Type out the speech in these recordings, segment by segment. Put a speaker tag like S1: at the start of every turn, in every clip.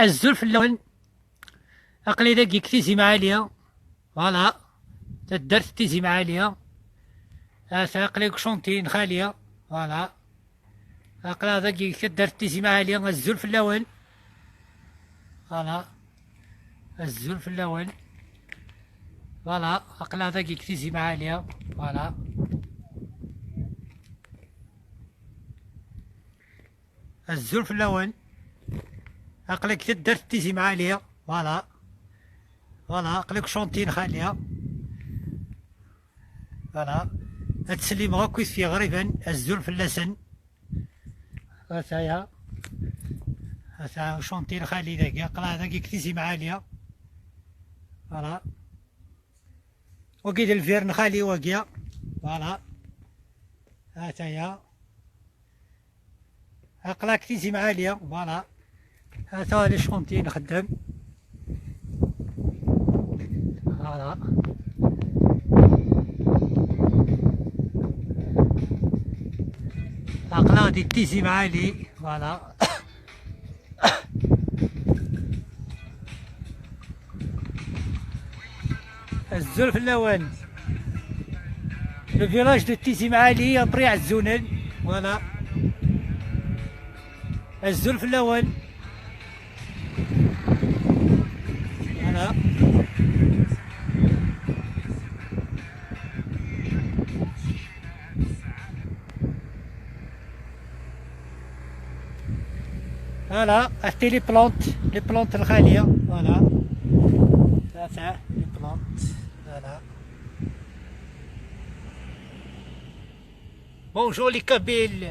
S1: الزلف اللون عقلي داك تيزي معالية فوالا تدرت تيزي معالية عقلي شونتين خالية فوالا عقلي هذاك كدرت تيزي معالية الزلف اللون فوالا الزلف اللون فوالا عقلي هذاك تيزي معالية فوالا الزلف اللون عقلك تدرت تيزي معالية فوالا فوالا عقلك شونتين خالية فوالا هتسلي بغا كويس في غريبا الزلف اللسن هاتايا هاتا شونتين خالي داك عقلا هذاك تيزي معالية فوالا وقيد الفيرن خالي وقيا فوالا هاتايا عقلاك تيزي معالية فوالا هاتا لي شونتين خدام فوالا عقلا غادي تيزي معالي فوالا الزلف اللون لو فيلاج دو تيزي معالي بريع الزونل فوالا الزلف اللون فوالا فوالا أعطي لي بلونت الخالية فوالا ثلاثة لي بلونت فوالا بونجور لي كابيل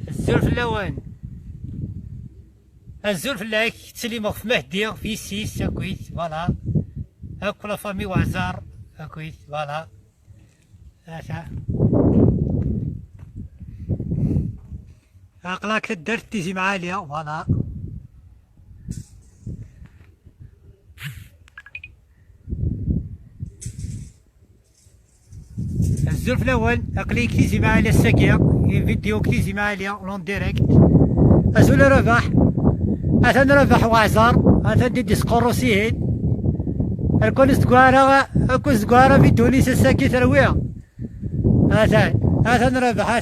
S1: الزلف اللون الزلف اللي تسليمو في مهدي في سيس هاكويت فوالا هاكو لا فامي وعزار هاكويت فوالا ثلاثة عقلاك تدرت تيزي معالية فوالا الزلف الأول عقلي كتيزي معالية الساقية فيديو كتيزي معالية لون ديريكت أزول ربح أثن ربح وعزار أثن دي ديسقورو سيهيد الكل سكوارا أكو سكوارا في تونس الساقية ترويها أثن ربح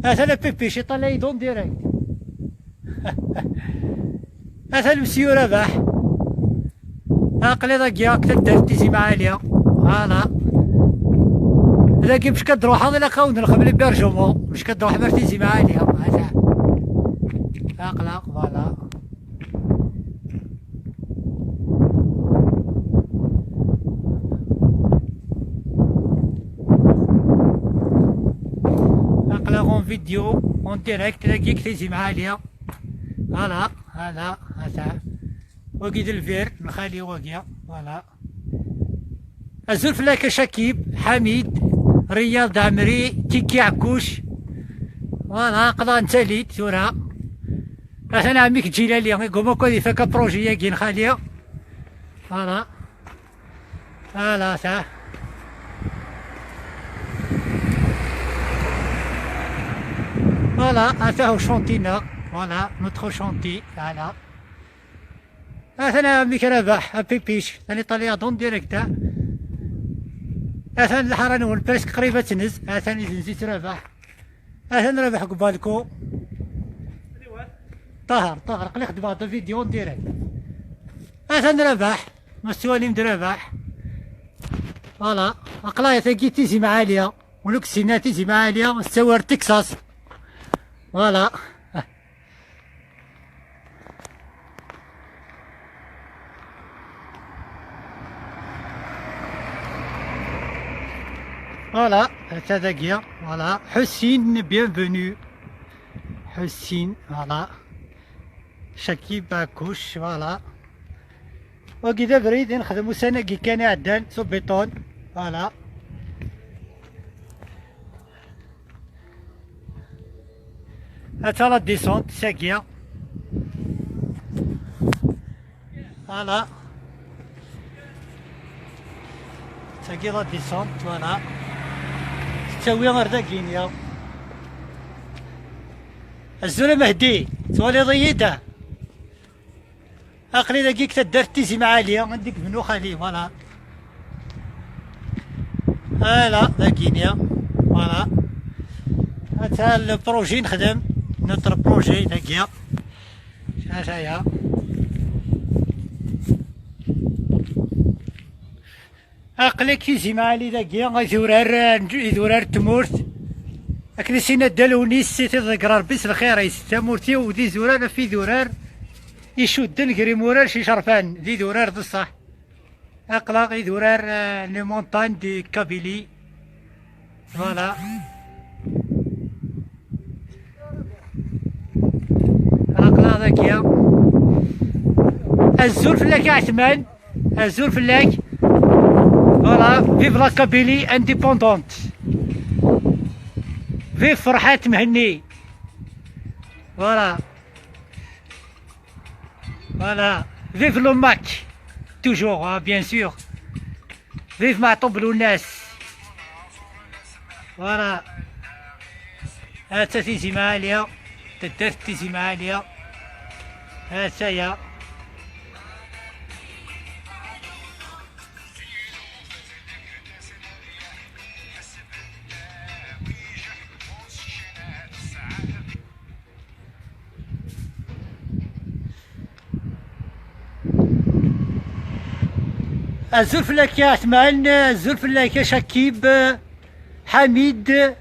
S1: هذا بيبيش يطلع يدون ديريكت هذا مسيو ربح عقلي ضاقيا كتدر تيزي معالية فوالا ذاكي باش كتروح هذا لا خاون الخبل بيرجمو باش كتروح باش تيزي معالية هذا عقلا فوالا اون فيديو اون ديريكت لاقيك تيزي معالية فوالا هذا وقيد الفير نخالي وقيا فوالا الزلف لاك شكيب حميد رياض عمري تيكي عكوش فوالا قضا نتاليت ثورا انا عميك جيلالي قومو كودي فاكا بروجي ياكي نخالية فوالا فوالا فوالا هذا هو شونتينا فوالا نوتخو شونتي فوالا هذا ميك ربح بيبيش ثاني طاليا دون ديريكتا هذا الحراني والبريسك قريبة تنز هذا نزيت ربح هذا ربح قبالكو طهر قلي خدم هذا الفيديو ديريكت هذا ربح مستوى ربح فوالا عقلايا تاكي تيزي معالية ولوكسينا تيزي معالية مستوى تكساس فوالا فوالا هكذا فوالا حسين بيانفونو حسين فوالا شكيب باكوش فوالا وكذا بريد نخدمو سنة كي كان عدان سو بيطون فوالا هاتا لا ديسونت ساقية فوالا ساقية لا ديسونت فوالا تساوي غير داكينيا الزول مهدي تولي ضيته اقلي دقيقة درت تيزي معالية عندك منو خالي فوالا لا داكينيا فوالا هذا البروجي نخدم نوتر بروجي داكيا هاهايا اقلي كيزي معالي داكيا يدورار تمورت لكن سينا دالونيس سيتي ذكر ربي الخير يستا مورتي ودي زورار في ذورار يشد نقري مورار شي شرفان دي ذورار بصح اقلاق ذورار لي مونطان دي كابيلي فوالا اقلاق ذاكيا الزول فلاك عثمان الزول فلاك فوالا فيف لا كابيلي انديبوندونت فيف فرحات مهني فوالا فوالا فيف لو ماك توجور بيان سور فيف معطوب له الناس فوالا هاتا تيزي معاليا تدرت تيزي معاليا هاتايا الزول فلاك يا عثمان الزول فلاك يا شكيب حميد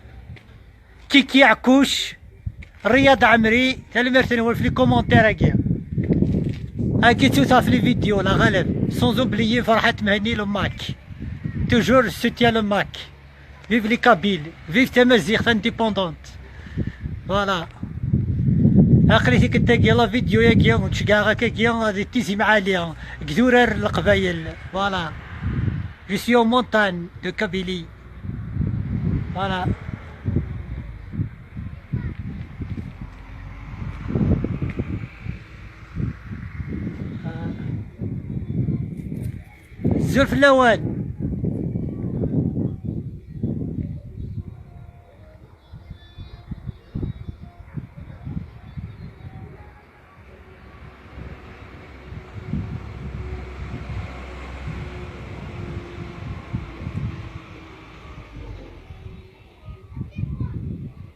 S1: كيكي عكوش رياض عمري تلمرتني هو في لي كومونتير هاكيا هاكي توتا في لي فيديو لا غالب سون اوبليي فرحة مهني لو ماك توجور سوتيان لو ماك فيف لي كابيل فيف تمازيغ انديبوندونت فوالا اقريتي كنتاكي لا فيديو ياكيا وتشكا هكاكيا غادي تيزي معاليا كدورار القبايل فوالا جو سي او مونتان دو كابيلي فوالا الزول في الاوان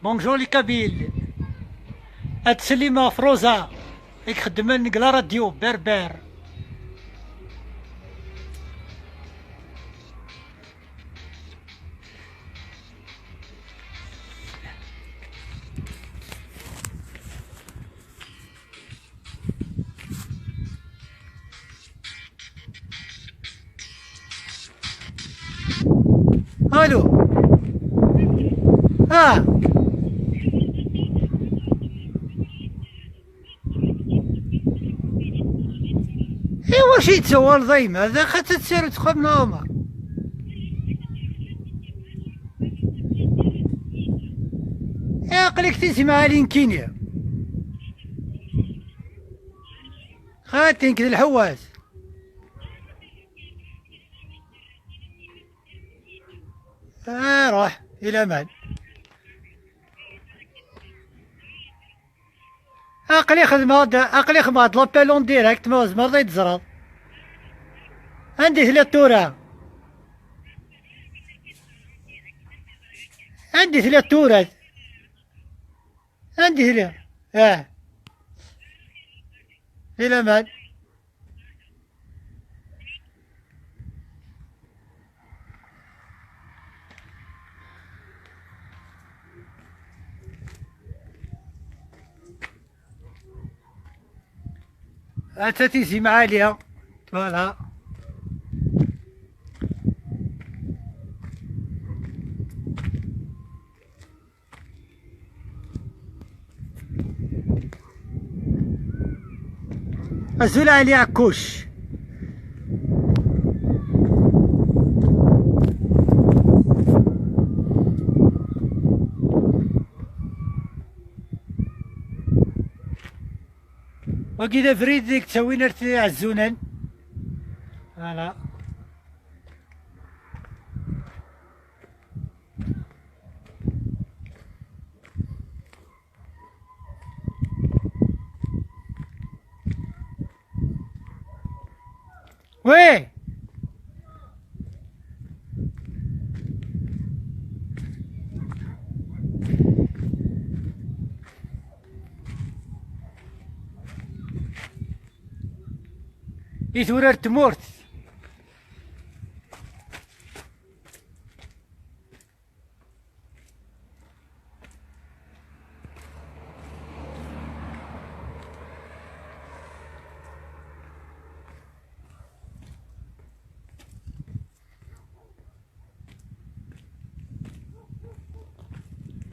S1: بونجور لي كابيل هاد سليمة فروزا يخدم نقلا راديو بربر الو ايوا شي تسوال ضيم هذا خاطر تسير تخدم نوما يا قلك تسمع لين كينيا خاتنك الحواس روح الى من اقلي خدمة لابيلون ديريكت ما مرضي تزرد عندي 3 تورة عندي 3 تورات عندي 3 الى من تيزي معالية فوالا الزول علي عكوش وكذا فريد ديك تسوي نرتي عزونان فوالا وي يثورر تمورت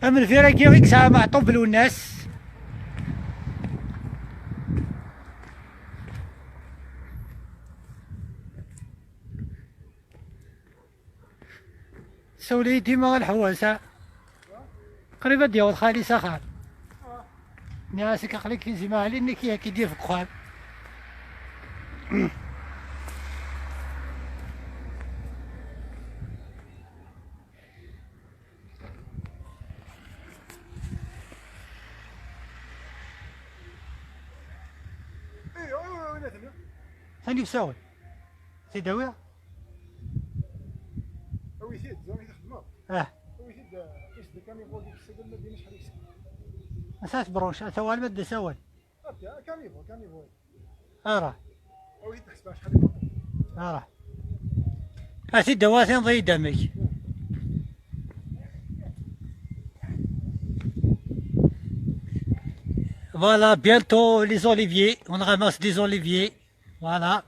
S1: أمن فيراكي غيك ساعة معطوب الناس سولي ديما الحواسة قريبة ديال خالي سخان ناسك أخليك في زما علي إنك كي دير في الكخان ثاني بساوي سيداوية
S2: وي سيد زعما تخدمها وي سيد ايش كان يقول ديك السيد ما ديناش حريص
S1: أساس بروش سوال مادة سوال
S2: كان يبغى
S1: راه
S2: وي تحسبها شحال يبغى
S1: راه أسيد دواسين ضي دمك Voilà, bientôt les oliviers, on ramasse des oliviers, voilà.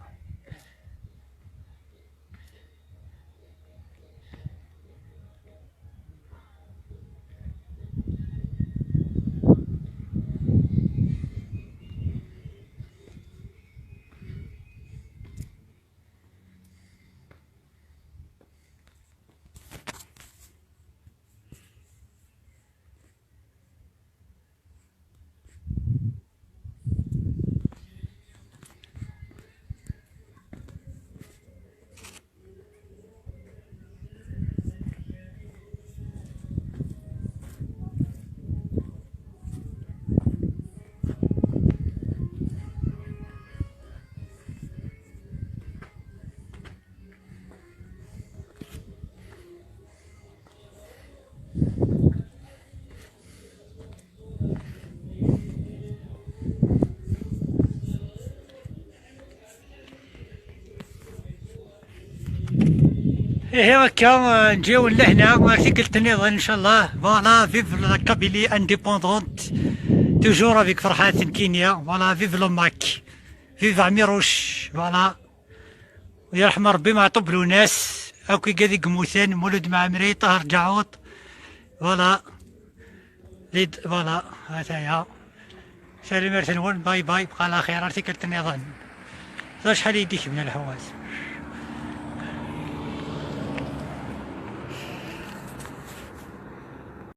S1: إيه هكا نجيو لهنا كي قلت نظن إن شاء الله فوالا فيف لا كابيلي انديبوندونت توجور افيك فرحات كينيا فوالا فيف لو ماك فيف عميروش فوالا ويرحم ربي ما طبلو ناس أوكي كذي قموسان مولود مع عمري طاهر جعوط فوالا ليد فوالا هاتايا سالي مرسنون باي باي بقى على خير ارتي قلت نظن شحال يديك من الحواس